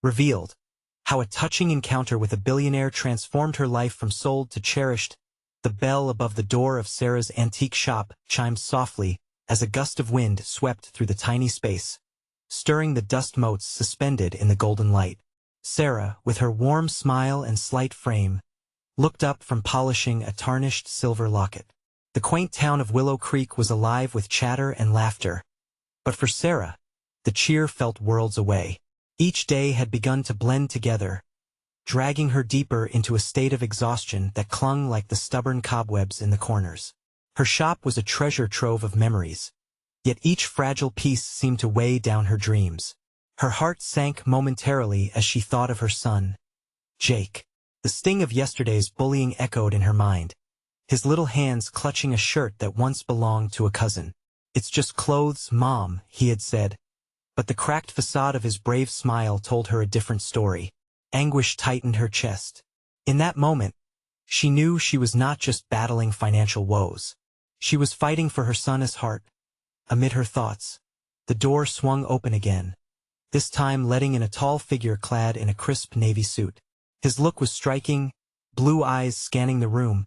revealed how a touching encounter with a billionaire transformed her life from sold to cherished. The bell above the door of Sarah's antique shop chimed softly as a gust of wind swept through the tiny space, stirring the dust motes suspended in the golden light. Sarah, with her warm smile and slight frame, looked up from polishing a tarnished silver locket. The quaint town of Willow Creek was alive with chatter and laughter. But for Sarah, the cheer felt worlds away. Each day had begun to blend together, dragging her deeper into a state of exhaustion that clung like the stubborn cobwebs in the corners. Her shop was a treasure trove of memories, yet each fragile piece seemed to weigh down her dreams. Her heart sank momentarily as she thought of her son, Jake. The sting of yesterday's bullying echoed in her mind, his little hands clutching a shirt that once belonged to a cousin. "It's just clothes, Mom," he had said. But the cracked facade of his brave smile told her a different story. Anguish tightened her chest. In that moment, she knew she was not just battling financial woes. She was fighting for her son's heart. Amid her thoughts, the door swung open again, this time letting in a tall figure clad in a crisp navy suit. His look was striking, blue eyes scanning the room,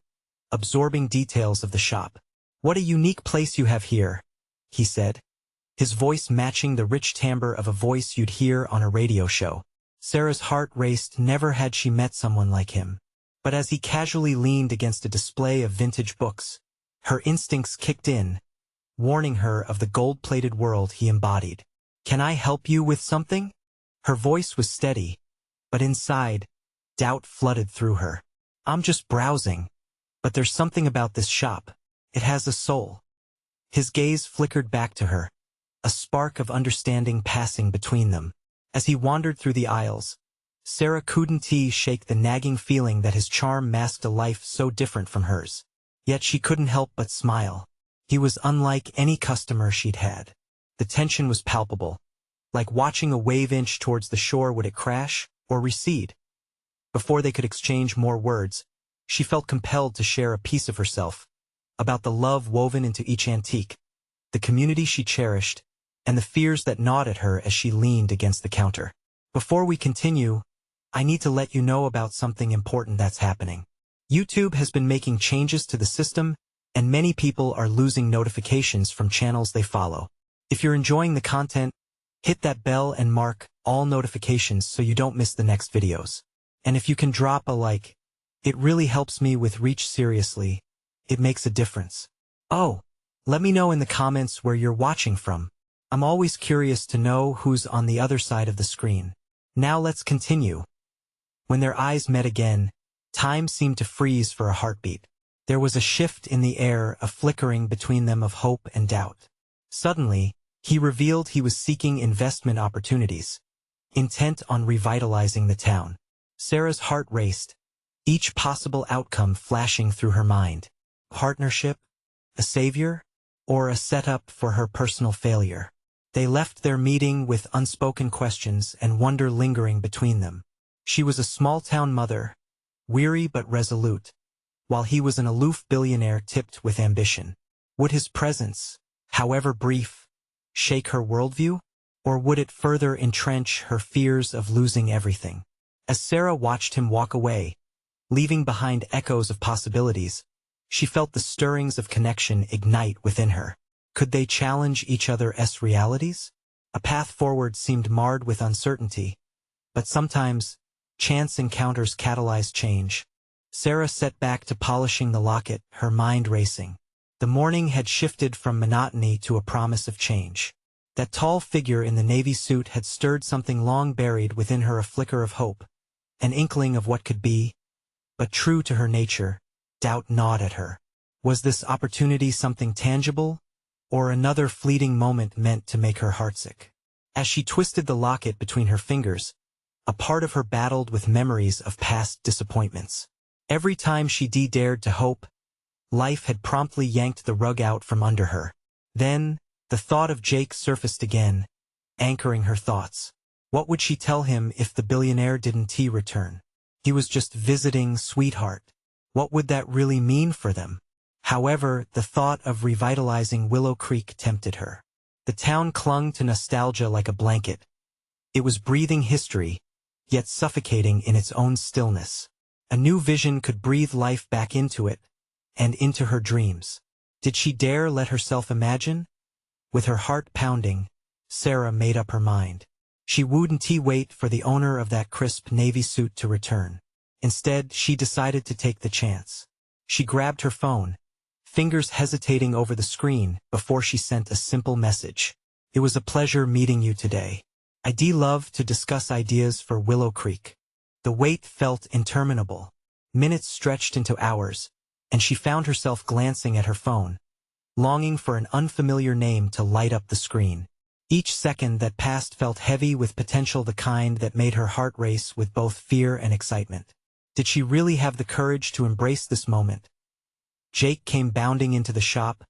absorbing details of the shop. "What a unique place you have here," he said, his voice matching the rich timbre of a voice you'd hear on a radio show. Sarah's heart raced. Never had she met someone like him. But as he casually leaned against a display of vintage books, her instincts kicked in, warning her of the gold-plated world he embodied. "Can I help you with something?" Her voice was steady, but inside, doubt flooded through her. "I'm just browsing. But there's something about this shop. It has a soul." His gaze flickered back to her, a spark of understanding passing between them. As he wandered through the aisles, Sarah couldn't shake the nagging feeling that his charm masked a life so different from hers. Yet she couldn't help but smile. He was unlike any customer she'd had. The tension was palpable, like watching a wave inch towards the shore. Would it crash or recede? Before they could exchange more words, she felt compelled to share a piece of herself, about the love woven into each antique, the community she cherished, and the fears that gnawed at her as she leaned against the counter. "Before we continue, I need to let you know about something important that's happening. YouTube has been making changes to the system, and many people are losing notifications from channels they follow. If you're enjoying the content, hit that bell and mark all notifications so you don't miss the next videos. And if you can drop a like, it really helps me with reach. Seriously, it makes a difference. Oh, let me know in the comments where you're watching from. I'm always curious to know who's on the other side of the screen. Now let's continue." When their eyes met again, time seemed to freeze for a heartbeat. There was a shift in the air, a flickering between them of hope and doubt. Suddenly, he revealed he was seeking investment opportunities, intent on revitalizing the town. Sarah's heart raced, each possible outcome flashing through her mind. Partnership? A savior? Or a setup for her personal failure? They left their meeting with unspoken questions and wonder lingering between them. She was a small-town mother, weary but resolute, while he was an aloof billionaire tipped with ambition. Would his presence, however brief, shake her worldview? Or would it further entrench her fears of losing everything? As Sarah watched him walk away, leaving behind echoes of possibilities, she felt the stirrings of connection ignite within her. Could they challenge each other's realities? A path forward seemed marred with uncertainty, but sometimes, chance encounters catalyze change. Sarah set back to polishing the locket, her mind racing. The morning had shifted from monotony to a promise of change. That tall figure in the navy suit had stirred something long buried within her, a flicker of hope, an inkling of what could be. But true to her nature, doubt gnawed at her. Was this opportunity something tangible, or another fleeting moment meant to make her heartsick? As she twisted the locket between her fingers, a part of her battled with memories of past disappointments. Every time she dared to hope, life had promptly yanked the rug out from under her. Then, the thought of Jake surfaced again, anchoring her thoughts. What would she tell him if the billionaire didn't return? He was just visiting, sweetheart. What would that really mean for them? However, the thought of revitalizing Willow Creek tempted her. The town clung to nostalgia like a blanket. It was breathing history, yet suffocating in its own stillness. A new vision could breathe life back into it, and into her dreams. Did she dare let herself imagine? With her heart pounding, Sarah made up her mind. She wouldn't wait for the owner of that crisp navy suit to return. Instead, she decided to take the chance. She grabbed her phone, fingers hesitating over the screen before she sent a simple message. It was a pleasure meeting you today. I'd love to discuss ideas for Willow Creek. The wait felt interminable. Minutes stretched into hours, and she found herself glancing at her phone, longing for an unfamiliar name to light up the screen. Each second that passed felt heavy with potential, the kind that made her heart race with both fear and excitement. Did she really have the courage to embrace this moment? Jake came bounding into the shop,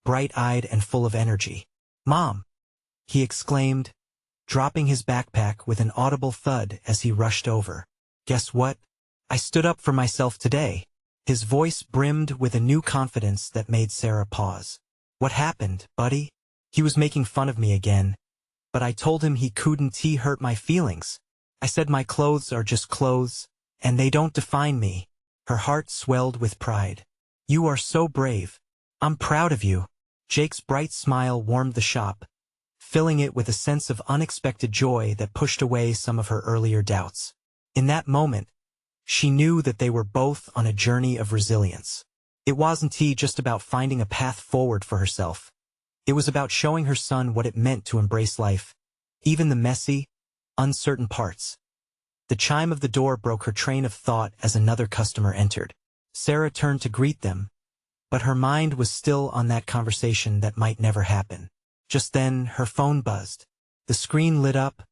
bright-eyed and full of energy. "Mom!" he exclaimed, dropping his backpack with an audible thud as he rushed over. "Guess what? I stood up for myself today." His voice brimmed with a new confidence that made Sarah pause. "What happened, buddy?" "He was making fun of me again, but I told him he couldn't hurt my feelings. I said my clothes are just clothes, and they don't define me." Her heart swelled with pride. "You are so brave. I'm proud of you." Jake's bright smile warmed the shop, filling it with a sense of unexpected joy that pushed away some of her earlier doubts. In that moment, she knew that they were both on a journey of resilience. It wasn't just about finding a path forward for herself. It was about showing her son what it meant to embrace life, even the messy, uncertain parts. The chime of the door broke her train of thought as another customer entered. Sarah turned to greet them, but her mind was still on that conversation that might never happen. Just then, her phone buzzed. The screen lit up,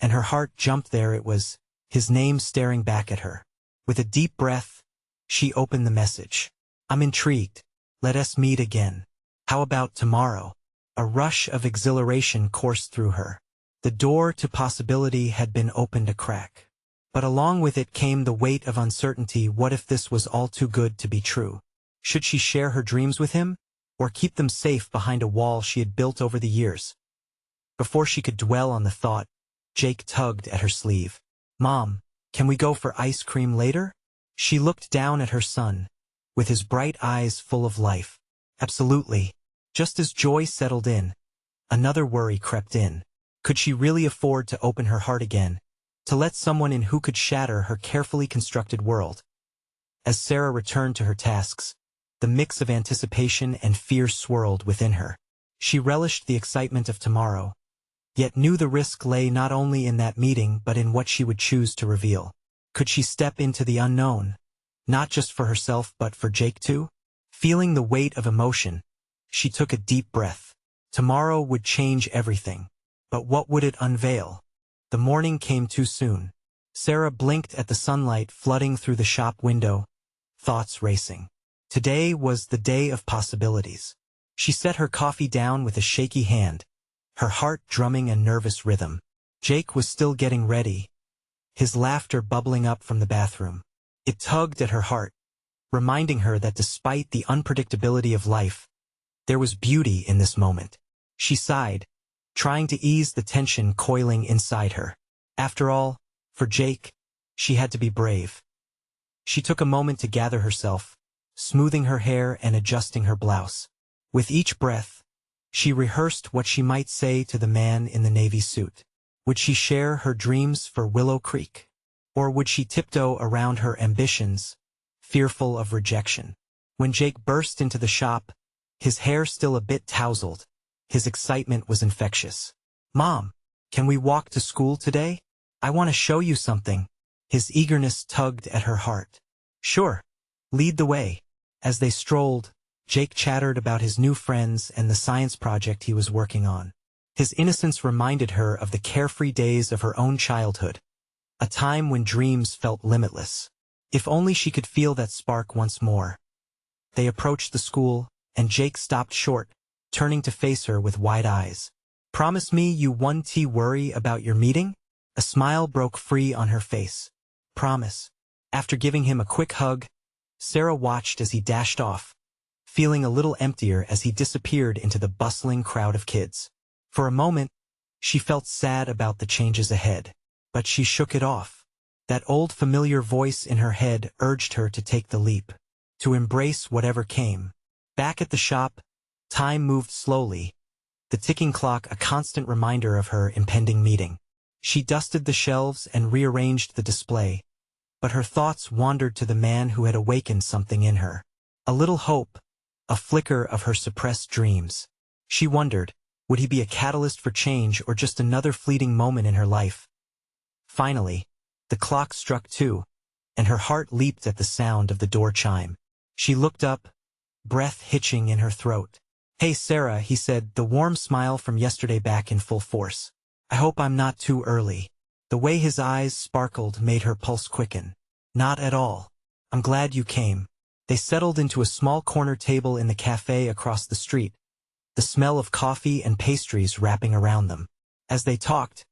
and her heart jumped. There it was, his name staring back at her. With a deep breath, she opened the message. "I'm intrigued. Let us meet again. How about tomorrow?" A rush of exhilaration coursed through her. The door to possibility had been opened a crack. But along with it came the weight of uncertainty. What if this was all too good to be true? Should she share her dreams with him, or keep them safe behind a wall she had built over the years? Before she could dwell on the thought, Jake tugged at her sleeve. "Mom, can we go for ice cream later?" She looked down at her son, with his bright eyes full of life. "Absolutely." Just as joy settled in, another worry crept in. Could she really afford to open her heart again, to let someone in who could shatter her carefully constructed world? As Sarah returned to her tasks, the mix of anticipation and fear swirled within her. She relished the excitement of tomorrow, yet knew the risk lay not only in that meeting but in what she would choose to reveal. Could she step into the unknown, not just for herself but for Jake too? Feeling the weight of emotion, she took a deep breath. Tomorrow would change everything, but what would it unveil? The morning came too soon. Sarah blinked at the sunlight flooding through the shop window, thoughts racing. Today was the day of possibilities. She set her coffee down with a shaky hand, her heart drumming a nervous rhythm. Jake was still getting ready, his laughter bubbling up from the bathroom. It tugged at her heart, reminding her that despite the unpredictability of life, there was beauty in this moment. She sighed, trying to ease the tension coiling inside her. After all, for Jake, she had to be brave. She took a moment to gather herself, smoothing her hair and adjusting her blouse. With each breath, she rehearsed what she might say to the man in the navy suit. Would she share her dreams for Willow Creek? Or would she tiptoe around her ambitions, fearful of rejection? When Jake burst into the shop, his hair still a bit tousled, his excitement was infectious. "Mom, can we walk to school today? I want to show you something." His eagerness tugged at her heart. "Sure, lead the way." As they strolled, Jake chattered about his new friends and the science project he was working on. His innocence reminded her of the carefree days of her own childhood, a time when dreams felt limitless. If only she could feel that spark once more. They approached the school, and Jake stopped short, turning to face her with wide eyes. "Promise me you won't worry about your meeting?" A smile broke free on her face. "Promise." After giving him a quick hug, Sarah watched as he dashed off, feeling a little emptier as he disappeared into the bustling crowd of kids. For a moment, she felt sad about the changes ahead, but she shook it off. That old familiar voice in her head urged her to take the leap, to embrace whatever came. Back at the shop, time moved slowly, the ticking clock a constant reminder of her impending meeting. She dusted the shelves and rearranged the display, but her thoughts wandered to the man who had awakened something in her. A little hope, a flicker of her suppressed dreams. She wondered, would he be a catalyst for change or just another fleeting moment in her life? Finally, the clock struck 2, and her heart leaped at the sound of the door chime. She looked up, breath hitching in her throat. "Hey Sarah," he said, the warm smile from yesterday back in full force. "I hope I'm not too early." The way his eyes sparkled made her pulse quicken. "Not at all. I'm glad you came." They settled into a small corner table in the cafe across the street, the smell of coffee and pastries wrapping around them. As they talked,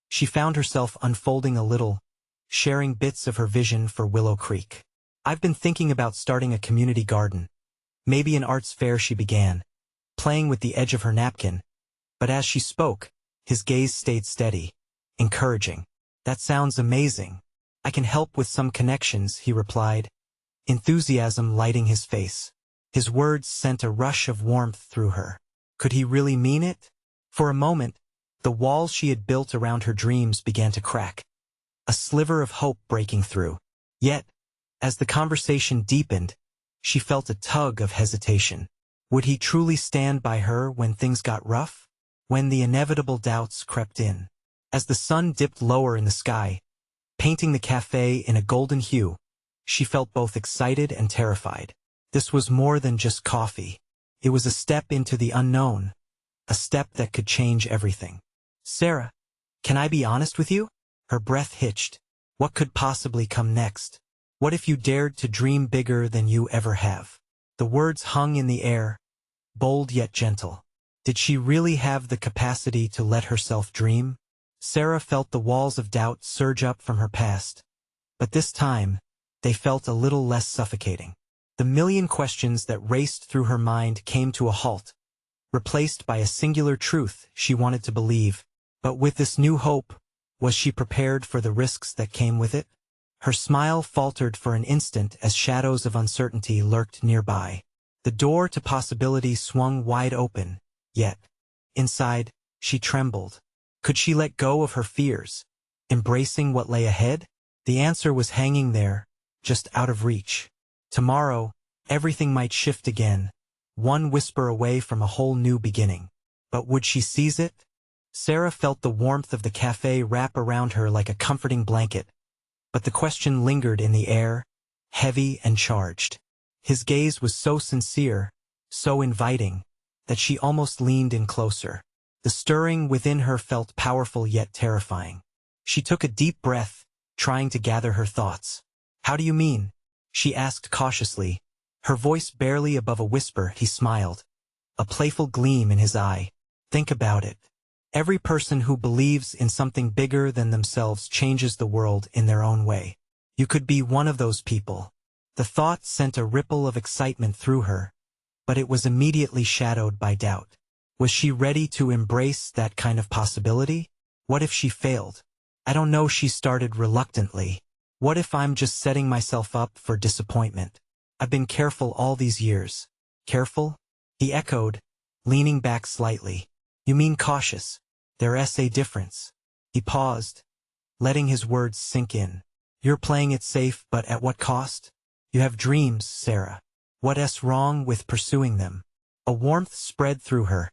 she found herself unfolding a little, sharing bits of her vision for Willow Creek. "I've been thinking about starting a community garden. Maybe an arts fair," she began, playing with the edge of her napkin, but as she spoke, his gaze stayed steady, encouraging. "That sounds amazing. I can help with some connections," he replied, enthusiasm lighting his face. His words sent a rush of warmth through her. Could he really mean it? For a moment, the walls she had built around her dreams began to crack, a sliver of hope breaking through. Yet, as the conversation deepened, she felt a tug of hesitation. Would he truly stand by her when things got rough? When the inevitable doubts crept in? As the sun dipped lower in the sky, painting the cafe in a golden hue, she felt both excited and terrified. This was more than just coffee. It was a step into the unknown, a step that could change everything. "Sarah, can I be honest with you?" Her breath hitched. What could possibly come next? What if you dared to dream bigger than you ever have? The words hung in the air, bold yet gentle. Did she really have the capacity to let herself dream? Sarah felt the walls of doubt surge up from her past, but this time, they felt a little less suffocating. The million questions that raced through her mind came to a halt, replaced by a singular truth she wanted to believe. But with this new hope, was she prepared for the risks that came with it? Her smile faltered for an instant as shadows of uncertainty lurked nearby. The door to possibility swung wide open, yet, inside, she trembled. Could she let go of her fears, embracing what lay ahead? The answer was hanging there, just out of reach. Tomorrow, everything might shift again, one whisper away from a whole new beginning. But would she seize it? Sarah felt the warmth of the cafe wrap around her like a comforting blanket, but the question lingered in the air, heavy and charged. His gaze was so sincere, so inviting, that she almost leaned in closer. The stirring within her felt powerful yet terrifying. She took a deep breath, trying to gather her thoughts. "How do you mean?" she asked cautiously, her voice barely above a whisper. He smiled, a playful gleam in his eye. "Think about it. Every person who believes in something bigger than themselves changes the world in their own way. You could be one of those people." The thought sent a ripple of excitement through her, but it was immediately shadowed by doubt. Was she ready to embrace that kind of possibility? What if she failed? "I don't know," she started reluctantly. "What if I'm just setting myself up for disappointment? I've been careful all these years." "Careful?" he echoed, leaning back slightly. "You mean cautious. There's a difference." He paused, letting his words sink in. "You're playing it safe, but at what cost? You have dreams, Sarah. What's wrong with pursuing them?" A warmth spread through her,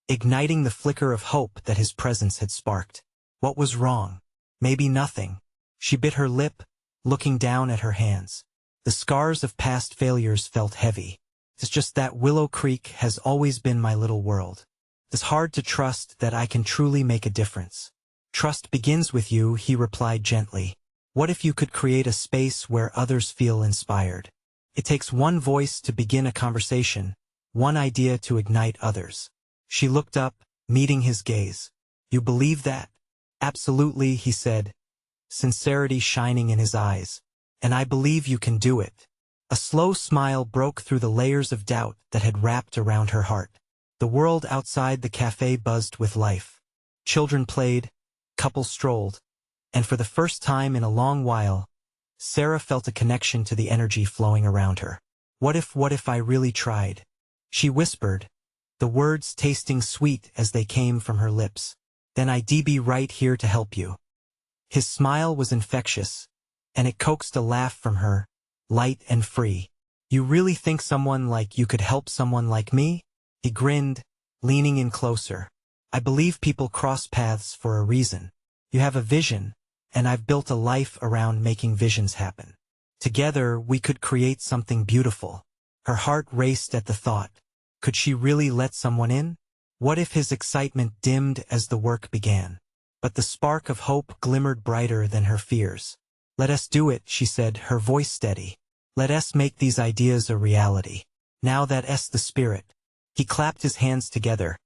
igniting the flicker of hope that his presence had sparked. What was wrong? Maybe nothing. She bit her lip, looking down at her hands. The scars of past failures felt heavy. "It's just that Willow Creek has always been my little world. It's hard to trust that I can truly make a difference." "Trust begins with you," he replied gently. "What if you could create a space where others feel inspired? It takes one voice to begin a conversation, one idea to ignite others." She looked up, meeting his gaze. "You believe that?" "Absolutely," he said, sincerity shining in his eyes. "And I believe you can do it." A slow smile broke through the layers of doubt that had wrapped around her heart. The world outside the cafe buzzed with life. Children played, couples strolled, And for the first time in a long while, Sarah felt a connection to the energy flowing around her. What if I really tried? She whispered, the words tasting sweet as they came from her lips. Then I'd be right here to help you. His smile was infectious, and it coaxed a laugh from her, light and free. You really think someone like you could help someone like me? He grinned, leaning in closer. I believe people cross paths for a reason. You have a vision, and I've built a life around making visions happen. Together, we could create something beautiful. Her heart raced at the thought. Could she really let someone in? What if his excitement dimmed as the work began? But the spark of hope glimmered brighter than her fears. Let us do it, she said, her voice steady. Let us make these ideas a reality. Now that's the spirit. He clapped his hands together,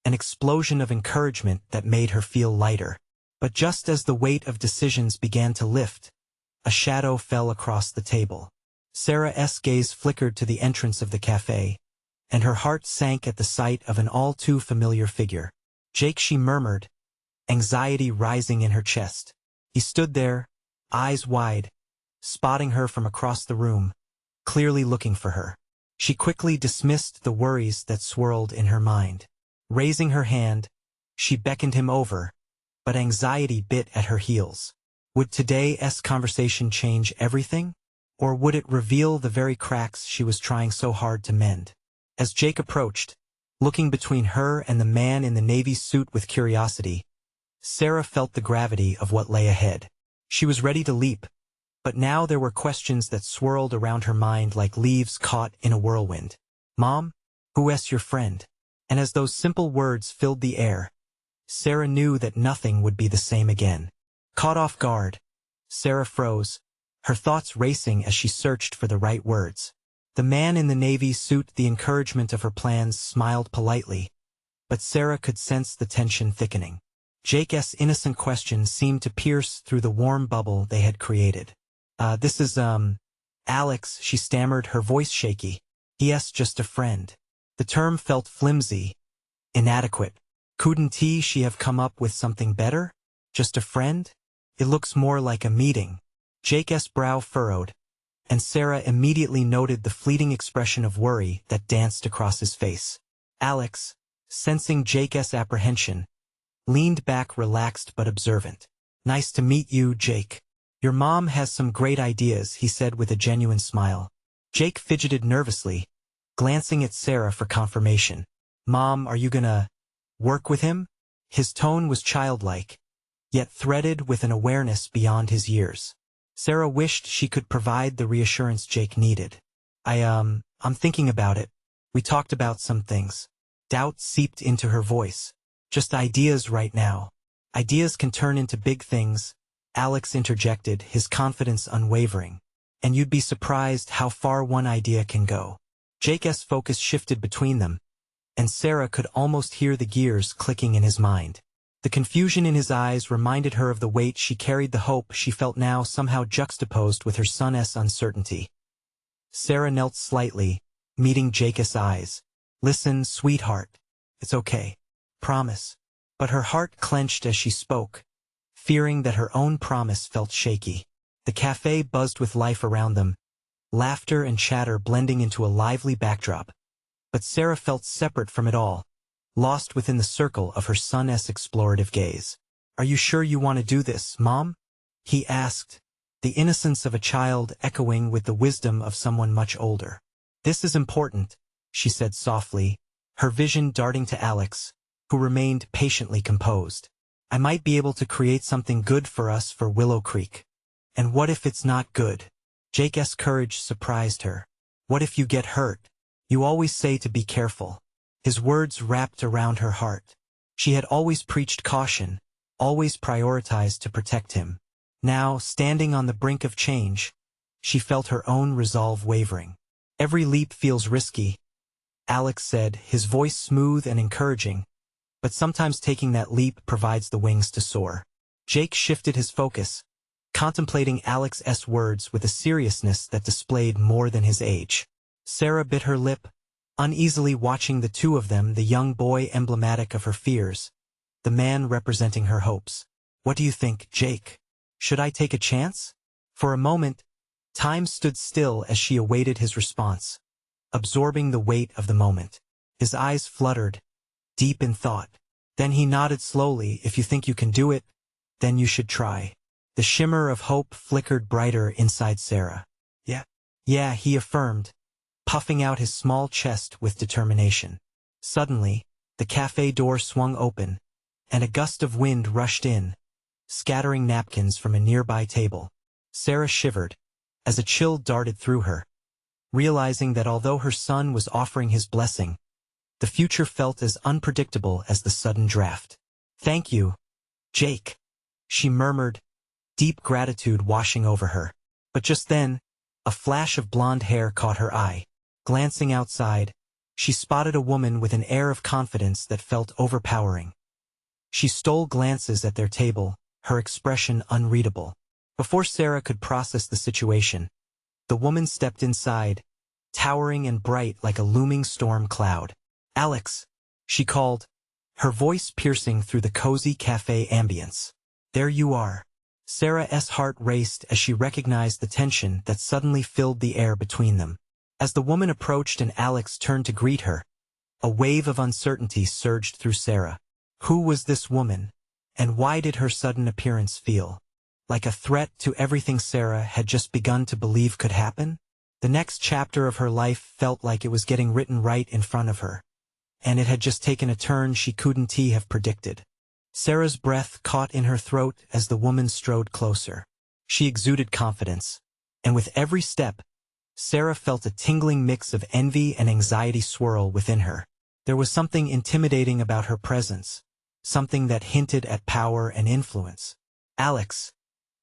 an explosion of encouragement that made her feel lighter. But just as the weight of decisions began to lift, a shadow fell across the table. Sarah's gaze flickered to the entrance of the cafe, and her heart sank at the sight of an all-too-familiar figure. Jake, she murmured, anxiety rising in her chest. He stood there, eyes wide, spotting her from across the room, clearly looking for her. She quickly dismissed the worries that swirled in her mind. Raising her hand, she beckoned him over, but anxiety bit at her heels. Would today's conversation change everything? Or would it reveal the very cracks she was trying so hard to mend? As Jake approached, looking between her and the man in the navy suit with curiosity, Sarah felt the gravity of what lay ahead. She was ready to leap, but now there were questions that swirled around her mind like leaves caught in a whirlwind. Mom? Who's your friend? And as those simple words filled the air, Sarah knew that nothing would be the same again. Caught off guard, Sarah froze, her thoughts racing as she searched for the right words. The man in the navy suit, the encouragement of her plans, smiled politely, but Sarah could sense the tension thickening. Jake's innocent question seemed to pierce through the warm bubble they had created. This is, Alex, she stammered, her voice shaky. He's just a friend. The term felt flimsy, inadequate. Couldn't she have come up with something better? Just a friend? It looks more like a meeting. Jake's brow furrowed, and Sarah immediately noted the fleeting expression of worry that danced across his face. Alex, sensing Jake's apprehension, leaned back relaxed but observant. Nice to meet you, Jake. Your mom has some great ideas, he said with a genuine smile. Jake fidgeted nervously, glancing at Sarah for confirmation. Mom, are you gonna work with him? His tone was childlike, yet threaded with an awareness beyond his years. Sarah wished she could provide the reassurance Jake needed. I'm thinking about it. We talked about some things. Doubt seeped into her voice. Just ideas right now. Ideas can turn into big things, Alex interjected, his confidence unwavering. And you'd be surprised how far one idea can go. Jake's focus shifted between them, and Sarah could almost hear the gears clicking in his mind. The confusion in his eyes reminded her of the weight she carried, the hope she felt now somehow juxtaposed with her son's uncertainty. Sarah knelt slightly, meeting Jake's eyes. Listen, sweetheart. It's okay. Promise. But her heart clenched as she spoke, fearing that her own promise felt shaky. The cafe buzzed with life around them, laughter and chatter blending into a lively backdrop. But Sarah felt separate from it all, lost within the circle of her son's explorative gaze. Are you sure you want to do this, Mom? He asked, the innocence of a child echoing with the wisdom of someone much older. This is important, she said softly, her vision darting to Alex, who remained patiently composed. I might be able to create something good for us for Willow Creek. And what if it's not good? Jake's courage surprised her. What if you get hurt? You always say to be careful. His words wrapped around her heart. She had always preached caution, always prioritized to protect him. Now, standing on the brink of change, she felt her own resolve wavering. Every leap feels risky, Alex said, his voice smooth and encouraging, but sometimes taking that leap provides the wings to soar. Jake shifted his focus, contemplating Alex's words with a seriousness that displayed more than his age. Sarah bit her lip, uneasily watching the two of them, the young boy emblematic of her fears, the man representing her hopes. What do you think, Jake? Should I take a chance? For a moment, time stood still as she awaited his response, absorbing the weight of the moment. His eyes fluttered, deep in thought. Then he nodded slowly. If you think you can do it, then you should try. The shimmer of hope flickered brighter inside Sarah. Yeah, he affirmed, puffing out his small chest with determination. Suddenly, the cafe door swung open, and a gust of wind rushed in, scattering napkins from a nearby table. Sarah shivered, as a chill darted through her, realizing that although her son was offering his blessing, the future felt as unpredictable as the sudden draft. "Thank you, Jake," she murmured, deep gratitude washing over her. But just then, a flash of blonde hair caught her eye. Glancing outside, she spotted a woman with an air of confidence that felt overpowering. She stole glances at their table, her expression unreadable. Before Sarah could process the situation, the woman stepped inside, towering and bright like a looming storm cloud. "Alex," she called, her voice piercing through the cozy cafe ambience. "There you are." Sarah's heart raced as she recognized the tension that suddenly filled the air between them. As the woman approached and Alex turned to greet her, a wave of uncertainty surged through Sarah. Who was this woman, and why did her sudden appearance feel like a threat to everything Sarah had just begun to believe could happen? The next chapter of her life felt like it was getting written right in front of her, and it had just taken a turn she couldn't have predicted. Sarah's breath caught in her throat as the woman strode closer. She exuded confidence, and with every step, Sarah felt a tingling mix of envy and anxiety swirl within her. There was something intimidating about her presence, something that hinted at power and influence. "Alex,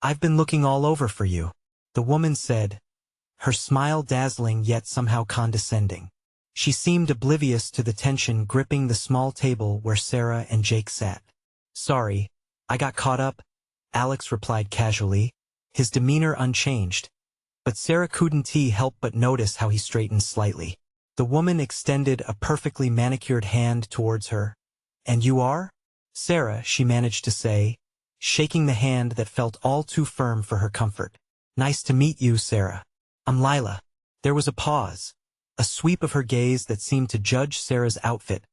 I've been looking all over for you," the woman said, her smile dazzling yet somehow condescending. She seemed oblivious to the tension gripping the small table where Sarah and Jake sat. "Sorry, I got caught up," Alex replied casually, his demeanor unchanged. But Sarah couldn't help but notice how he straightened slightly. The woman extended a perfectly manicured hand towards her. "And you are?" "Sarah," she managed to say, shaking the hand that felt all too firm for her comfort. "Nice to meet you, Sarah. I'm Lila." There was a pause, a sweep of her gaze that seemed to judge Sarah's outfit,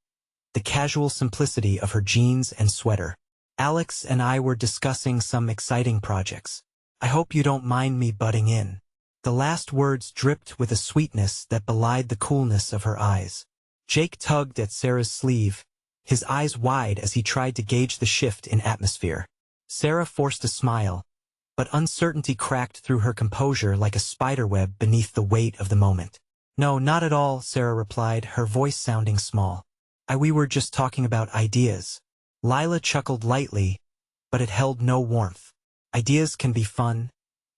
the casual simplicity of her jeans and sweater. "Alex and I were discussing some exciting projects. I hope you don't mind me butting in." The last words dripped with a sweetness that belied the coolness of her eyes. Jake tugged at Sarah's sleeve, his eyes wide as he tried to gauge the shift in atmosphere. Sarah forced a smile, but uncertainty cracked through her composure like a spiderweb beneath the weight of the moment. "No, not at all," Sarah replied, her voice sounding small. We were just talking about ideas." Lila chuckled lightly, but it held no warmth. "Ideas can be fun,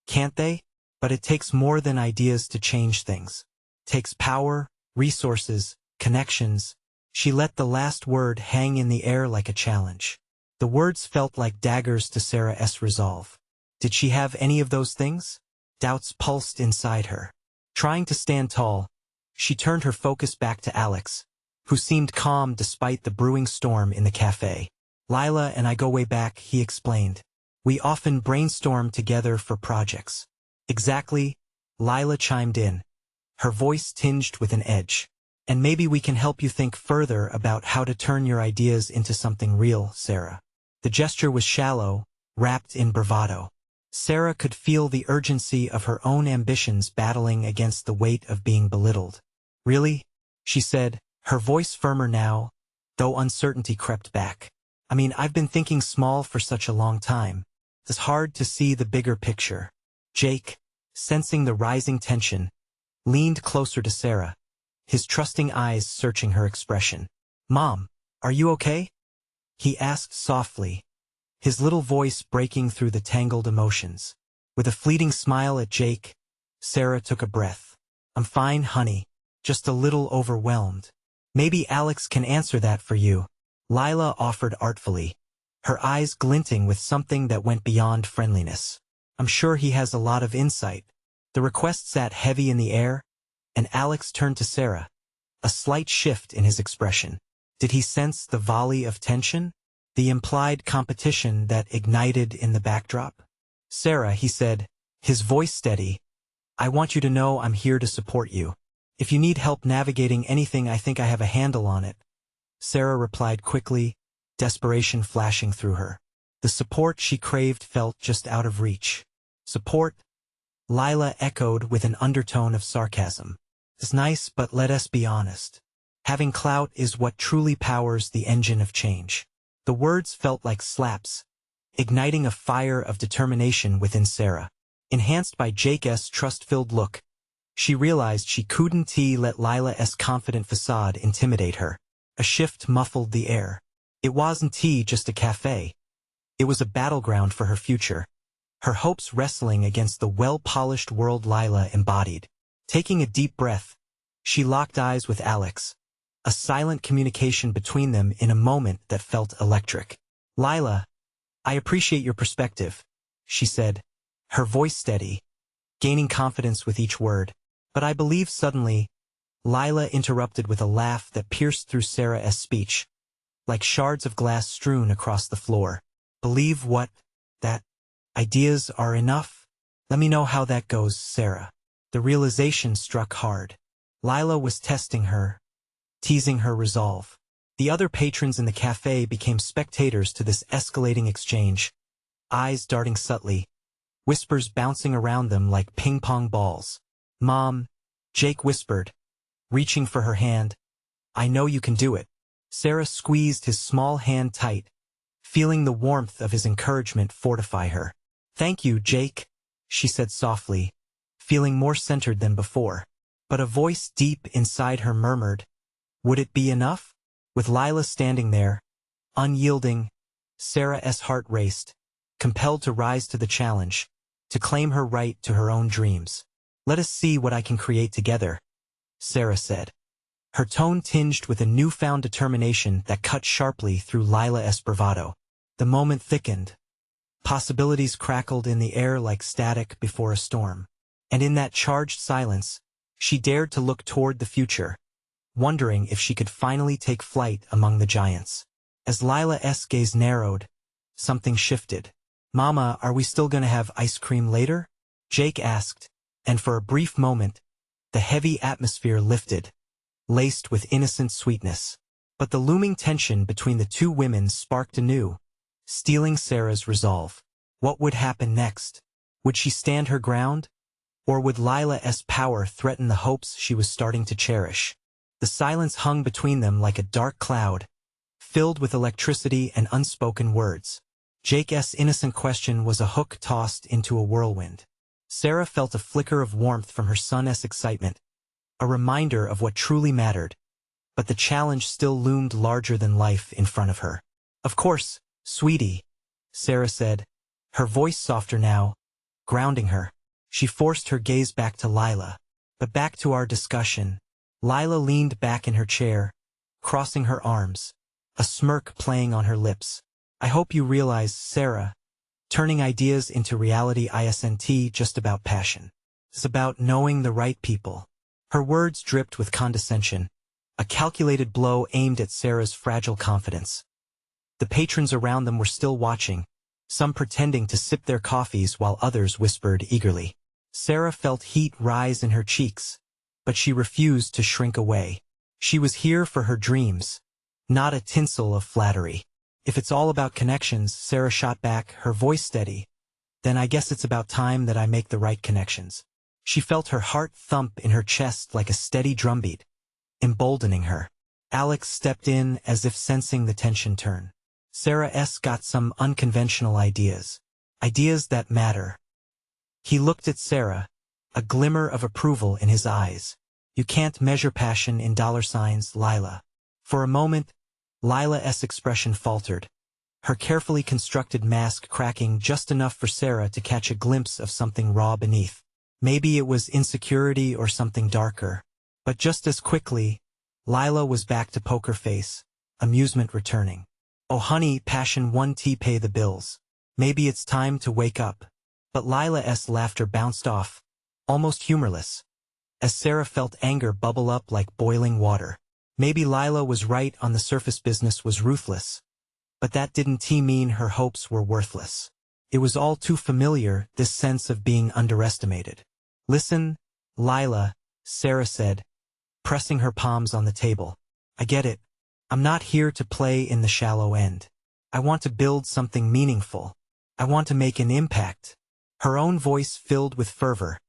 can't they? But it takes more than ideas to change things. It takes power, resources, connections." She let the last word hang in the air like a challenge. The words felt like daggers to Sarah's resolve. Did she have any of those things? Doubts pulsed inside her. Trying to stand tall, she turned her focus back to Alex, who seemed calm despite the brewing storm in the cafe. "Lila and I go way back," he explained. "We often brainstorm together for projects." "Exactly," Lila chimed in, her voice tinged with an edge. "And maybe we can help you think further about how to turn your ideas into something real, Sarah." The gesture was shallow, wrapped in bravado. Sarah could feel the urgency of her own ambitions battling against the weight of being belittled. "Really?" she said, her voice firmer now, though uncertainty crept back. I've been thinking small for such a long time. It's hard to see the bigger picture." Jake, sensing the rising tension, leaned closer to Sarah, his trusting eyes searching her expression. "Mom, are you okay?" he asked softly, his little voice breaking through the tangled emotions. With a fleeting smile at Jake, Sarah took a breath. "I'm fine, honey, just a little overwhelmed." "Maybe Alex can answer that for you," Lila offered artfully, her eyes glinting with something that went beyond friendliness. "I'm sure he has a lot of insight." The request sat heavy in the air, and Alex turned to Sarah, a slight shift in his expression. Did he sense the volley of tension, the implied competition that ignited in the backdrop? Sarah, he said, his voice steady, I want you to know I'm here to support you. If you need help navigating anything, I think I have a handle on it. Sarah replied quickly, desperation flashing through her. The support she craved felt just out of reach. Support? Lila echoed with an undertone of sarcasm. It's nice, but let us be honest. Having clout is what truly powers the engine of change. The words felt like slaps, igniting a fire of determination within Sarah. Enhanced by Jake's trust-filled look, she realized she couldn't let Lila's confident facade intimidate her. A shift muffled the air. It wasn't just a cafe. It was a battleground for her future, her hopes wrestling against the well-polished world Lila embodied. Taking a deep breath, she locked eyes with Alex, a silent communication between them in a moment that felt electric. Lila, I appreciate your perspective, she said, her voice steady, gaining confidence with each word. But I believe suddenly, Lila interrupted with a laugh that pierced through Sarah's speech, like shards of glass strewn across the floor. Believe what? That ideas are enough? Let me know how that goes, Sarah. The realization struck hard. Lila was testing her, teasing her resolve. The other patrons in the cafe became spectators to this escalating exchange, eyes darting subtly, whispers bouncing around them like ping-pong balls. Mom, Jake whispered, reaching for her hand. I know you can do it. Sarah squeezed his small hand tight, feeling the warmth of his encouragement fortify her. Thank you, Jake, she said softly, feeling more centered than before. But a voice deep inside her murmured, would it be enough? With Lila standing there, unyielding, Sarah's heart raced, compelled to rise to the challenge, to claim her right to her own dreams. Let us see what I can create together, Sarah said, her tone tinged with a newfound determination that cut sharply through Lila's bravado. The moment thickened. Possibilities crackled in the air like static before a storm. And in that charged silence, she dared to look toward the future, wondering if she could finally take flight among the giants. As Lila's gaze narrowed, something shifted. Mama, are we still gonna have ice cream later? Jake asked, and for a brief moment, the heavy atmosphere lifted, laced with innocent sweetness. But the looming tension between the two women sparked anew, stealing Sarah's resolve. What would happen next? Would she stand her ground? Or would Lila's power threaten the hopes she was starting to cherish? The silence hung between them like a dark cloud, filled with electricity and unspoken words. Jake's innocent question was a hook tossed into a whirlwind. Sarah felt a flicker of warmth from her son's excitement, a reminder of what truly mattered, but the challenge still loomed larger than life in front of her. Of course, sweetie, Sarah said, her voice softer now, grounding her. She forced her gaze back to Lila. But back to our discussion. Lila leaned back in her chair, crossing her arms, a smirk playing on her lips. I hope you realize, Sarah, turning ideas into reality isn't just about passion. It's about knowing the right people. Her words dripped with condescension, a calculated blow aimed at Sarah's fragile confidence. The patrons around them were still watching, some pretending to sip their coffees while others whispered eagerly. Sarah felt heat rise in her cheeks, but she refused to shrink away. She was here for her dreams, not a tinsel of flattery. If it's all about connections, Sarah shot back, her voice steady, then I guess it's about time that I make the right connections. She felt her heart thump in her chest like a steady drumbeat, emboldening her. Alex stepped in as if sensing the tension turn. Sarah's got some unconventional ideas. Ideas that matter. He looked at Sarah, a glimmer of approval in his eyes. You can't measure passion in dollar signs, Lila. For a moment, Lila's expression faltered, her carefully constructed mask cracking just enough for Sarah to catch a glimpse of something raw beneath. Maybe it was insecurity or something darker. But just as quickly, Lila was back to poker face, amusement returning. Oh honey, passion won't pay the bills. Maybe it's time to wake up. But Lila's laughter bounced off, almost humorless, as Sarah felt anger bubble up like boiling water. Maybe Lila was right on the surface, business was ruthless. But that didn't mean her hopes were worthless. It was all too familiar, this sense of being underestimated. "Listen, Lila," Sarah said, pressing her palms on the table. "I get it. I'm not here to play in the shallow end. I want to build something meaningful. I want to make an impact." Her own voice filled with fervor,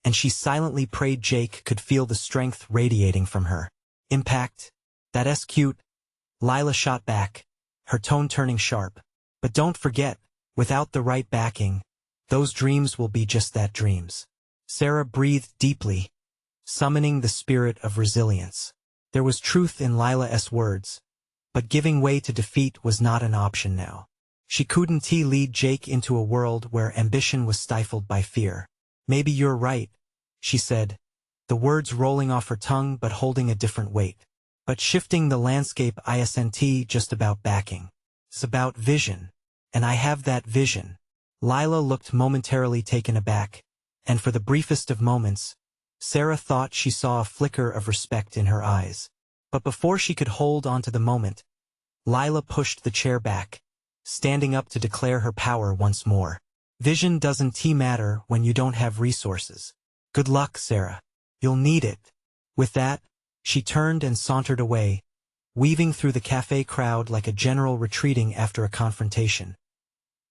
and she silently prayed Jake could feel the strength radiating from her. "Impact? That's cute," Lila shot back, her tone turning sharp. "But don't forget, without the right backing, those dreams will be just that, dreams." Sarah breathed deeply, summoning the spirit of resilience. There was truth in Lila's words, but giving way to defeat was not an option now. She couldn't lead Jake into a world where ambition was stifled by fear. "Maybe you're right," she said, the words rolling off her tongue but holding a different weight. "But shifting the landscape isn't just about backing. It's about vision. And I have that vision." Lila looked momentarily taken aback, and for the briefest of moments, Sarah thought she saw a flicker of respect in her eyes. But before she could hold on to the moment, Lila pushed the chair back, standing up to declare her power once more. "Vision doesn't matter when you don't have resources. Good luck, Sarah. You'll need it." With that, she turned and sauntered away, weaving through the cafe crowd like a general retreating after a confrontation.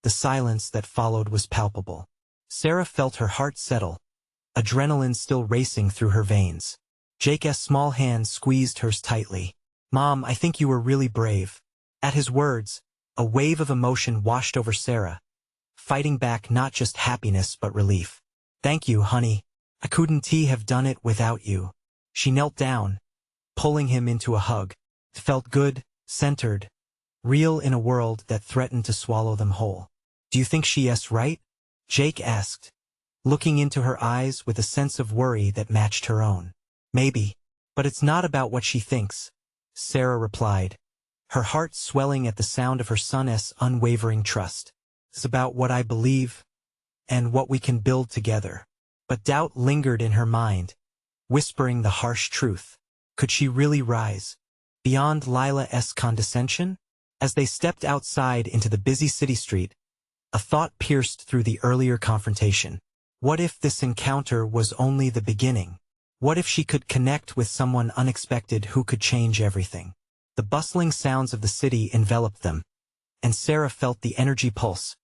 The silence that followed was palpable. Sarah felt her heart settle, adrenaline still racing through her veins. Jake's small hand squeezed hers tightly. "Mom, I think you were really brave." At his words, a wave of emotion washed over Sarah, fighting back not just happiness but relief. "Thank you, honey. I couldn't have done it without you." She knelt down, pulling him into a hug. It felt good, centered, real in a world that threatened to swallow them whole. "Do you think she's right?" Jake asked, looking into her eyes with a sense of worry that matched her own. "Maybe. But it's not about what she thinks," Sarah replied, her heart swelling at the sound of her son's unwavering trust. "It's about what I believe, and what we can build together." But doubt lingered in her mind, whispering the harsh truth. Could she really rise beyond Lila's condescension? As they stepped outside into the busy city street, a thought pierced through the earlier confrontation. What if this encounter was only the beginning? What if she could connect with someone unexpected who could change everything? The bustling sounds of the city enveloped them, and Sarah felt the energy pulse,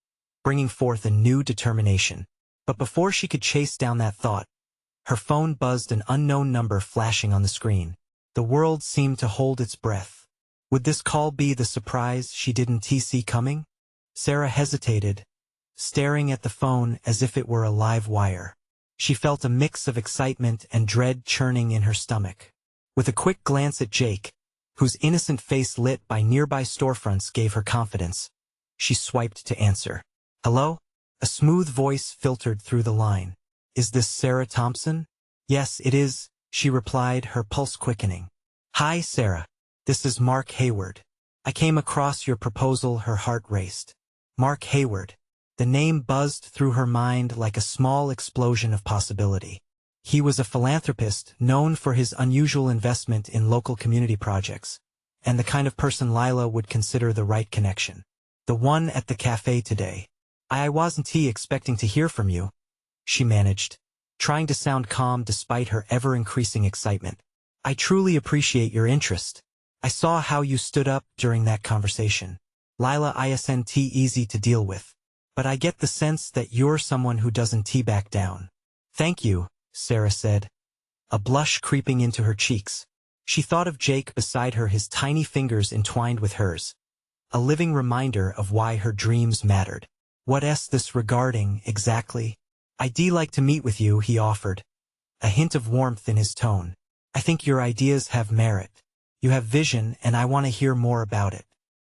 bringing forth a new determination. But before she could chase down that thought, her phone buzzed, an unknown number flashing on the screen. The world seemed to hold its breath. Would this call be the surprise she didn't see coming? Sarah hesitated, staring at the phone as if it were a live wire. She felt a mix of excitement and dread churning in her stomach. With a quick glance at Jake, whose innocent face lit by nearby storefronts gave her confidence, she swiped to answer. "Hello?" A smooth voice filtered through the line. "Is this Sarah Thompson?" "Yes, it is," she replied, her pulse quickening. "Hi, Sarah. This is Mark Hayward. I came across your proposal." Her heart raced. Mark Hayward. The name buzzed through her mind like a small explosion of possibility. He was a philanthropist known for his unusual investment in local community projects, and the kind of person Lila would consider the right connection. "The one at the cafe today. I wasn't expecting to hear from you," she managed, trying to sound calm despite her ever-increasing excitement. "I truly appreciate your interest. I saw how you stood up during that conversation. Lila isn't easy to deal with, but I get the sense that you're someone who doesn't back down." "Thank you," Sarah said, a blush creeping into her cheeks. She thought of Jake beside her, his tiny fingers entwined with hers, a living reminder of why her dreams mattered. "What's this regarding, exactly?" "I'd like to meet with you," he offered, a hint of warmth in his tone. "I think your ideas have merit. You have vision, and I want to hear more about it.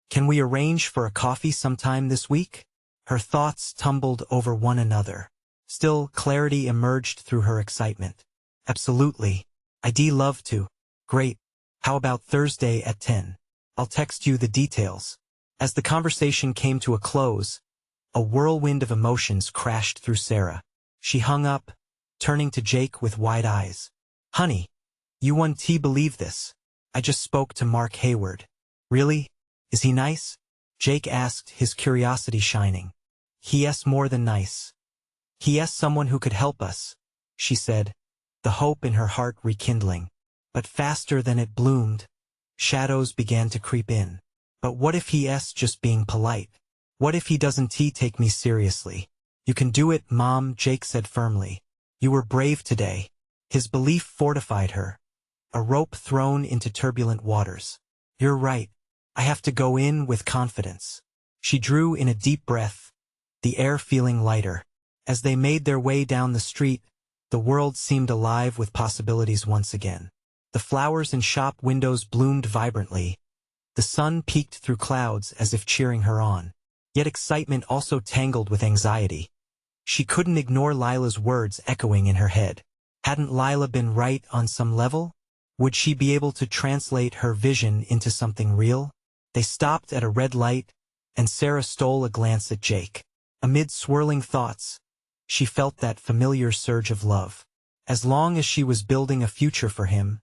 Can we arrange for a coffee sometime this week?" Her thoughts tumbled over one another. Still, clarity emerged through her excitement. "Absolutely. I'd love to." "Great. How about Thursday at 10? I'll text you the details." As the conversation came to a close, a whirlwind of emotions crashed through Sarah. She hung up, turning to Jake with wide eyes. "Honey, you won't believe this. I just spoke to Mark Hayward." "Really? Is he nice?" Jake asked, his curiosity shining. He's more than nice. He's someone who could help us, she said, the hope in her heart rekindling. But faster than it bloomed, shadows began to creep in. But what if he's just being polite? What if he doesn't take me seriously? You can do it, Mom, Jake said firmly. You were brave today. His belief fortified her. A rope thrown into turbulent waters. You're right. I have to go in with confidence. She drew in a deep breath, the air feeling lighter. As they made their way down the street, the world seemed alive with possibilities once again. The flowers in shop windows bloomed vibrantly. The sun peeked through clouds as if cheering her on. Yet excitement also tangled with anxiety. She couldn't ignore Lila's words echoing in her head. Hadn't Lila been right on some level? Would she be able to translate her vision into something real? They stopped at a red light, and Sarah stole a glance at Jake. Amid swirling thoughts, she felt that familiar surge of love. As long as she was building a future for him,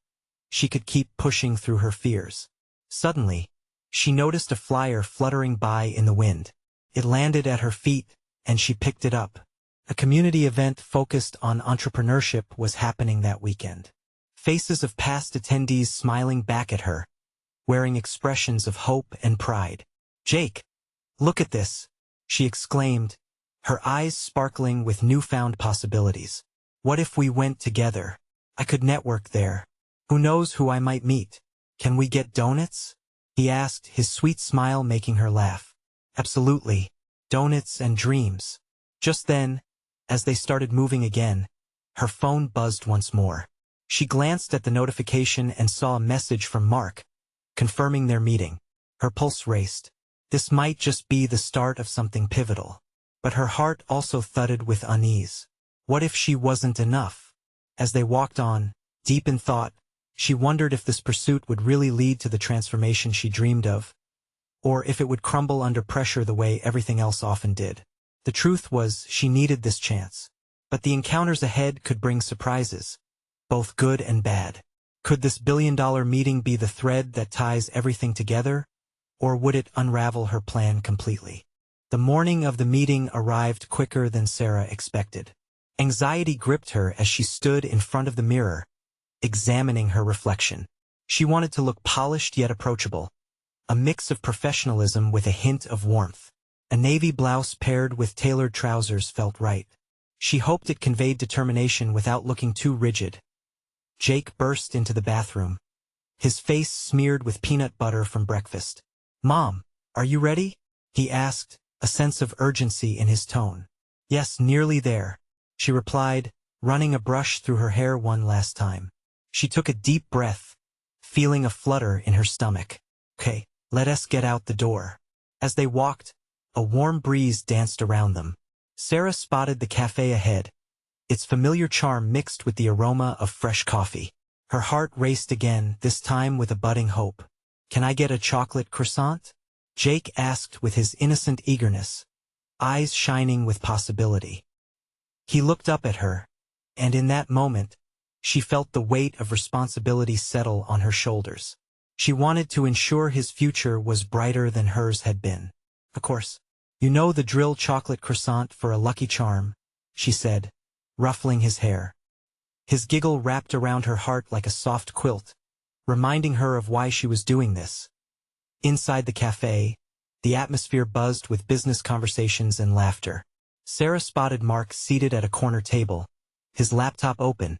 she could keep pushing through her fears. Suddenly, she noticed a flyer fluttering by in the wind. It landed at her feet, and she picked it up. A community event focused on entrepreneurship was happening that weekend. Faces of past attendees smiling back at her, wearing expressions of hope and pride. Jake, look at this, she exclaimed, her eyes sparkling with newfound possibilities. What if we went together? I could network there. Who knows who I might meet? Can we get donuts? He asked, his sweet smile making her laugh. Absolutely. Donuts and dreams. Just then, as they started moving again, her phone buzzed once more. She glanced at the notification and saw a message from Mark, confirming their meeting. Her pulse raced. This might just be the start of something pivotal. But her heart also thudded with unease. What if she wasn't enough? As they walked on, deep in thought, she wondered if this pursuit would really lead to the transformation she dreamed of, or if it would crumble under pressure the way everything else often did. The truth was, she needed this chance. But the encounters ahead could bring surprises, both good and bad. Could this billion-dollar meeting be the thread that ties everything together, or would it unravel her plan completely? The morning of the meeting arrived quicker than Sarah expected. Anxiety gripped her as she stood in front of the mirror, examining her reflection. She wanted to look polished yet approachable, a mix of professionalism with a hint of warmth. A navy blouse paired with tailored trousers felt right. She hoped it conveyed determination without looking too rigid. Jake burst into the bathroom, his face smeared with peanut butter from breakfast. "Mom, are you ready?" he asked, a sense of urgency in his tone. "Yes, nearly there," she replied, running a brush through her hair one last time. She took a deep breath, feeling a flutter in her stomach. "Okay, let us get out the door." As they walked, a warm breeze danced around them. Sarah spotted the cafe ahead, its familiar charm mixed with the aroma of fresh coffee. Her heart raced again, this time with a budding hope. "Can I get a chocolate croissant?" Jake asked with his innocent eagerness, eyes shining with possibility. He looked up at her, and in that moment, she felt the weight of responsibility settle on her shoulders. She wanted to ensure his future was brighter than hers had been. "Of course, you know the drill, chocolate croissant for a lucky charm," she said, ruffling his hair. His giggle wrapped around her heart like a soft quilt, reminding her of why she was doing this. Inside the cafe, the atmosphere buzzed with business conversations and laughter. Sarah spotted Mark seated at a corner table, his laptop open,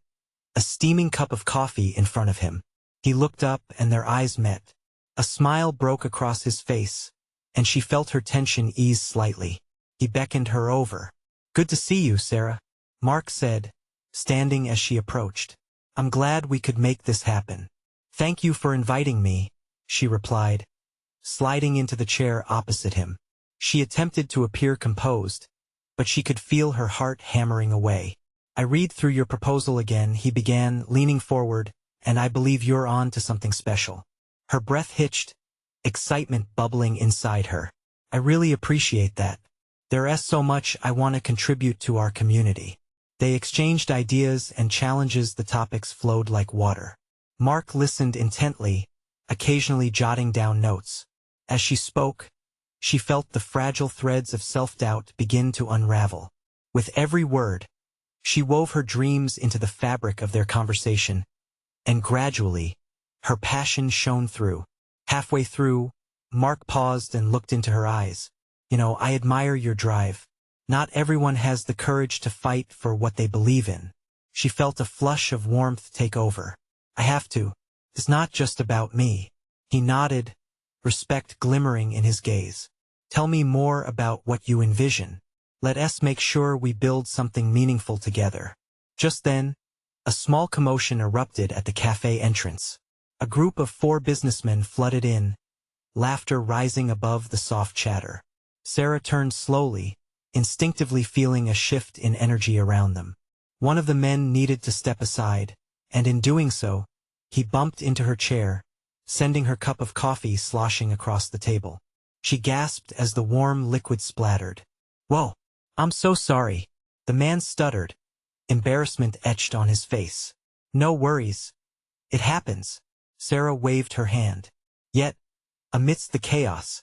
a steaming cup of coffee in front of him. He looked up and their eyes met. A smile broke across his face, and she felt her tension ease slightly. He beckoned her over. "Good to see you, Sarah," Mark said, standing as she approached. "I'm glad we could make this happen." "Thank you for inviting me," she replied, sliding into the chair opposite him. She attempted to appear composed, but she could feel her heart hammering away. "I read through your proposal again," he began, leaning forward, "and I believe you're on to something special." Her breath hitched, excitement bubbling inside her. "I really appreciate that. There is so much I want to contribute to our community." They exchanged ideas and challenges. The topics flowed like water. Mark listened intently, occasionally jotting down notes. As she spoke, She felt the fragile threads of self-doubt begin to unravel. With every word, she wove her dreams into the fabric of their conversation, and gradually, her passion shone through. Halfway through, Mark paused and looked into her eyes. I admire your drive. Not everyone has the courage to fight for what they believe in. She felt a flush of warmth take over. I have to. It's not just about me. He nodded, respect glimmering in his gaze. Tell me more about what you envision. Let us make sure we build something meaningful together. Just then, a small commotion erupted at the cafe entrance. A group of 4 businessmen flooded in, laughter rising above the soft chatter. Sarah turned slowly, instinctively feeling a shift in energy around them. One of the men needed to step aside, and in doing so, he bumped into her chair, sending her cup of coffee sloshing across the table. She gasped as the warm liquid splattered. Whoa, I'm so sorry. The man stuttered, embarrassment etched on his face. No worries. It happens. Sarah waved her hand. Yet, amidst the chaos,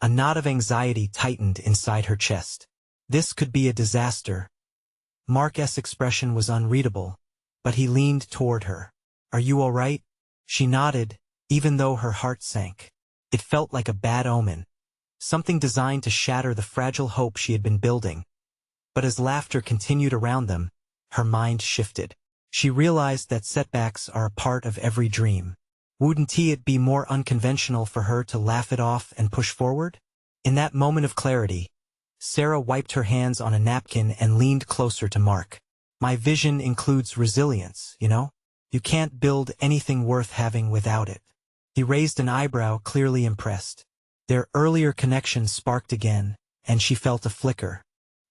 a knot of anxiety tightened inside her chest. This could be a disaster. Mark's expression was unreadable, but he leaned toward her. Are you all right? She nodded, even though her heart sank. It felt like a bad omen, something designed to shatter the fragile hope she had been building. But as laughter continued around them, her mind shifted. She realized that setbacks are a part of every dream. Wouldn't it be more unconventional for her to laugh it off and push forward? In that moment of clarity, Sarah wiped her hands on a napkin and leaned closer to Mark. My vision includes resilience, You can't build anything worth having without it. He raised an eyebrow, clearly impressed. Their earlier connection sparked again, and she felt a flicker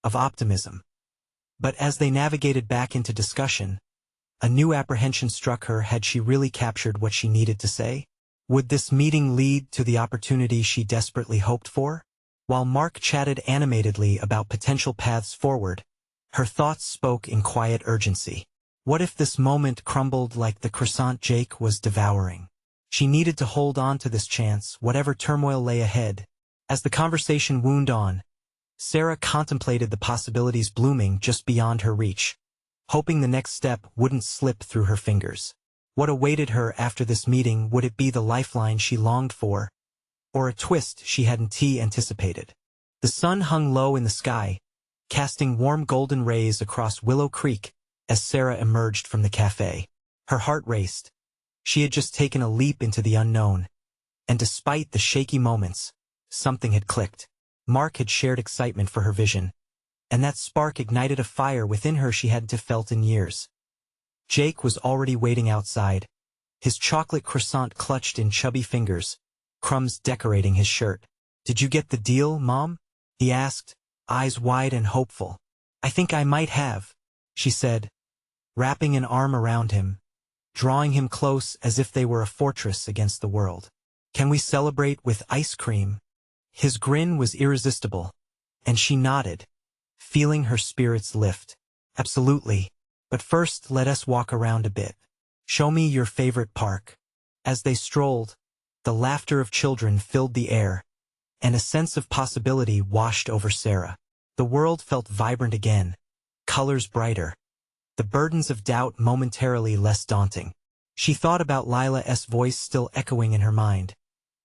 of optimism. But as they navigated back into discussion, a new apprehension struck her. Had she really captured what she needed to say? Would this meeting lead to the opportunity she desperately hoped for? While Mark chatted animatedly about potential paths forward, her thoughts spoke in quiet urgency. What if this moment crumbled like the croissant Jake was devouring? She needed to hold on to this chance, whatever turmoil lay ahead. As the conversation wound on, Sarah contemplated the possibilities blooming just beyond her reach, hoping the next step wouldn't slip through her fingers. What awaited her after this meeting? Would it be the lifeline she longed for, or a twist she hadn't anticipated? The sun hung low in the sky, casting warm golden rays across Willow Creek as Sarah emerged from the cafe. Her heart raced. She had just taken a leap into the unknown, and despite the shaky moments, something had clicked. Mark had shared excitement for her vision, and that spark ignited a fire within her she hadn't felt in years. Jake was already waiting outside, his chocolate croissant clutched in chubby fingers, crumbs decorating his shirt. Did you get the deal, Mom? He asked, eyes wide and hopeful. I think I might have, she said, wrapping an arm around him, drawing him close as if they were a fortress against the world. Can we celebrate with ice cream? His grin was irresistible, and she nodded, feeling her spirits lift. Absolutely, but first let us walk around a bit. Show me your favorite park. As they strolled, the laughter of children filled the air, and a sense of possibility washed over Sarah. The world felt vibrant again, colors brighter, the burdens of doubt momentarily less daunting. She thought about Lila's voice still echoing in her mind,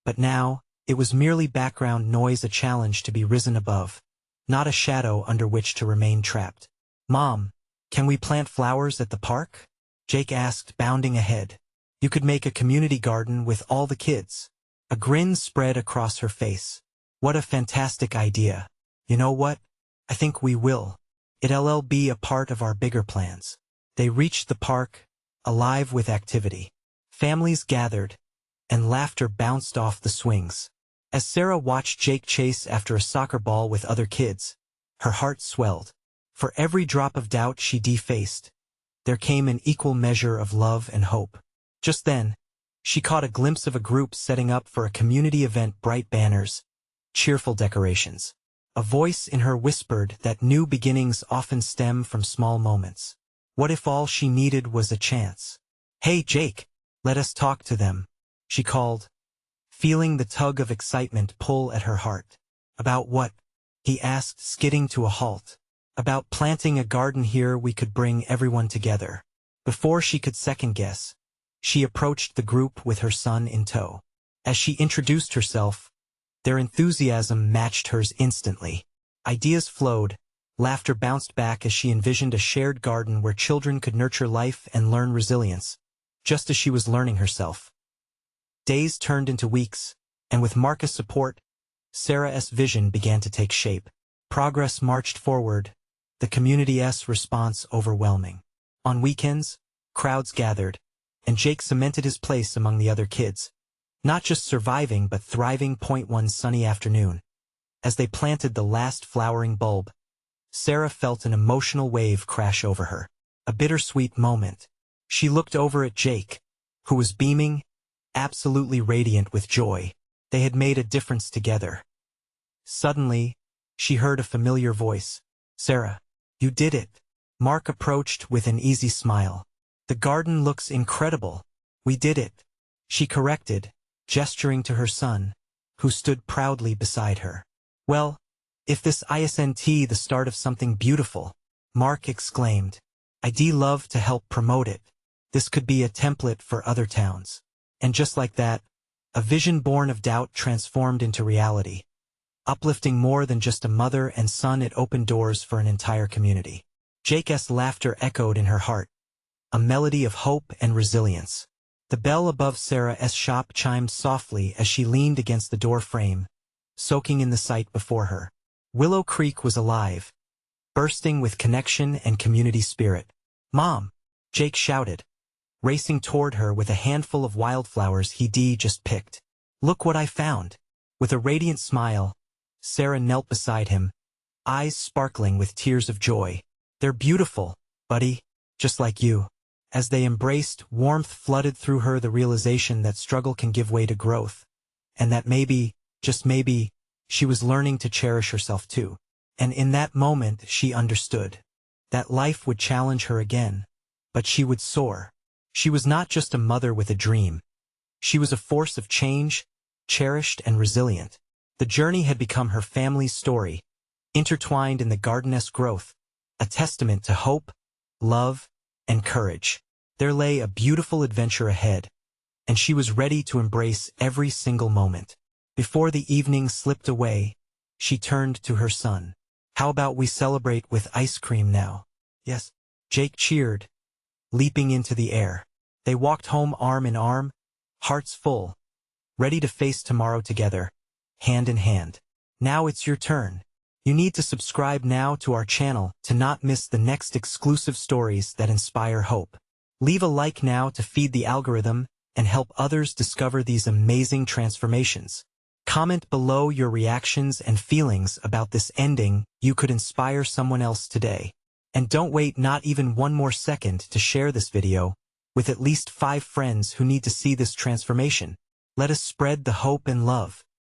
but now, it was merely background noise, a challenge to be risen above, not a shadow under which to remain trapped. Mom, can we plant flowers at the park? Jake asked, bounding ahead. You could make a community garden with all the kids. A grin spread across her face. What a fantastic idea. You know what? I think we will. It'll be a part of our bigger plans. They reached the park, alive with activity. Families gathered, and laughter bounced off the swings. As Sarah watched Jake chase after a soccer ball with other kids, her heart swelled. For every drop of doubt she defaced, there came an equal measure of love and hope. Just then, she caught a glimpse of a group setting up for a community event, bright banners, cheerful decorations. A voice in her whispered that new beginnings often stem from small moments. What if all she needed was a chance? Hey Jake, let us talk to them, she called, feeling the tug of excitement pull at her heart. About what? He asked, skidding to a halt. About planting a garden here we could bring everyone together. Before she could second-guess, she approached the group with her son in tow. As she introduced herself, their enthusiasm matched hers instantly. Ideas flowed, laughter bounced back as she envisioned a shared garden where children could nurture life and learn resilience, just as she was learning herself. Days turned into weeks, and with Marcus' support, Sarah's vision began to take shape. Progress marched forward, the community's response overwhelming. On weekends, crowds gathered, and Jake cemented his place among the other kids, not just surviving but thriving. One sunny afternoon, as they planted the last flowering bulb, Sarah felt an emotional wave crash over her. A bittersweet moment. She looked over at Jake, who was beaming, absolutely radiant with joy. They had made a difference together. Suddenly, she heard a familiar voice. "Sarah, you did it." Mark approached with an easy smile. "The garden looks incredible." "We did it," she corrected, gesturing to her son, who stood proudly beside her. "Well, if this isn't the start of something beautiful," Mark exclaimed. "I'd love to help promote it. This could be a template for other towns." And just like that, a vision born of doubt transformed into reality. Uplifting more than just a mother and son, it opened doors for an entire community. Jake's laughter echoed in her heart, a melody of hope and resilience. The bell above Sarah's shop chimed softly as she leaned against the door frame, soaking in the sight before her. Willow Creek was alive, bursting with connection and community spirit. "Mom!" Jake shouted, racing toward her with a handful of wildflowers he'd just picked. "Look what I found." With a radiant smile, Sarah knelt beside him, eyes sparkling with tears of joy. "They're beautiful, buddy, just like you." As they embraced, warmth flooded through her, the realization that struggle can give way to growth, and that maybe, just maybe, she was learning to cherish herself too. And in that moment she understood that life would challenge her again, but she would soar. She was not just a mother with a dream. She was a force of change, cherished and resilient. The journey had become her family's story, intertwined in the garden's growth, a testament to hope, love, and courage. There lay a beautiful adventure ahead, and she was ready to embrace every single moment. Before the evening slipped away, she turned to her son. "How about we celebrate with ice cream now?" "Yes," Jake cheered, leaping into the air. They walked home arm in arm, hearts full, ready to face tomorrow together, hand in hand. Now it's your turn. You need to subscribe now to our channel to not miss the next exclusive stories that inspire hope. Leave a like now to feed the algorithm and help others discover these amazing transformations. Comment below your reactions and feelings about this ending. You could inspire someone else today. And don't wait not even one more second to share this video with at least 5 friends who need to see this transformation. Let us spread the hope and love.